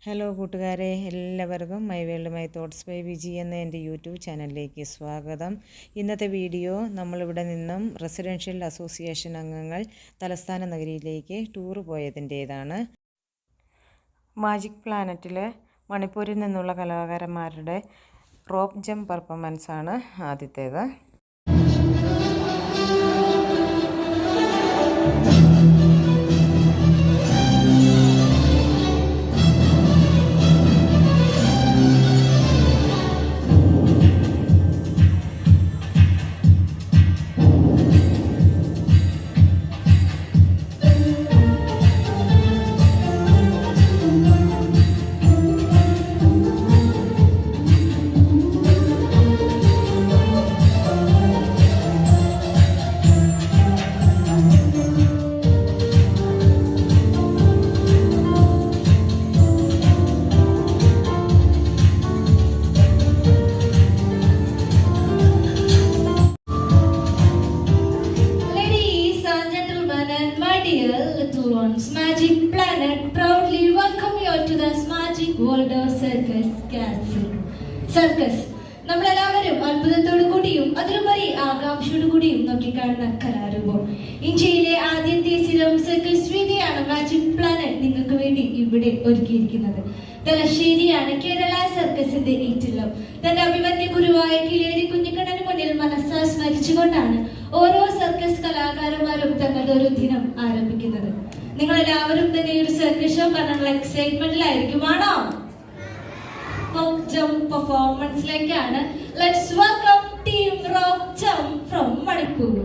Hello കൂട്ടുകാരെ, എല്ലാവർക്കും my world my thoughts by Viji എന്ന എൻ്റെ യൂട്യൂബ് ചാനലിലേക്ക് സ്വാഗതം. ഇന്നത്തെ വീഡിയോ നമ്മളിവിടെ നിന്നും റെസിഡൻഷ്യൽ അസോസിയേഷൻ അംഗങ്ങൾ തലസ്ഥാന നഗരിയിലേക്ക് ടൂർ പോയതിൻ്റേതാണ്. മാജിക് പ്ലാനറ്റിൽ മണിപ്പൂരിൽ നിന്നുള്ള കലാകാരന്മാരുടെ റോപ്പ് ജംപ് പെർഫോമൻസാണ് ആദ്യത്തേത്. Little ones, Magic Planet proudly welcome you all to this Magic World of Circus Circus. നമ്മളെല്ലാവരും അത്ഭുതത്തോടു കൂടിയും അതിലുപരി ആകാംക്ഷയോടു കൂടിയും നോക്കിക്കാണുന്ന കലാരൂപം. ഇന്ത്യയിലെ ആദ്യത്തെ സ്ഥിരം സർക്കസ് വേദിയാണ് മാജിക് പ്ലാനറ്റ് നിങ്ങൾക്ക് വേണ്ടി ഇവിടെ ഒരുക്കിയിരിക്കുന്നത്. തലശ്ശേരിയാണ് കേരള സർക്കസിന്റെ ഈറ്റില്ലം. തന്റെ അഭിമന്യ ഗുരുവായ കിലേരി കുഞ്ഞിക്കണ്ണന് മുന്നിൽ മനസ്സാ സ്മരിച്ചുകൊണ്ടാണ് ഓരോ സർക്കസ് കലാകാരന്മാരും തങ്ങളുടെ ഒരു ദിനം ആരംഭിക്കുന്നത്. നിങ്ങൾ എല്ലാവരും തന്നെ ഒരു സർക്കസ് ഷോ കാണാനുള്ള എക്സൈറ്റ്മെന്റിലായിരിക്കും. ആണോ? റോപ്പ് ജംപ് പെർഫോമൻസിലേക്കാണ്. Let's welcome team rope jump from Manipur.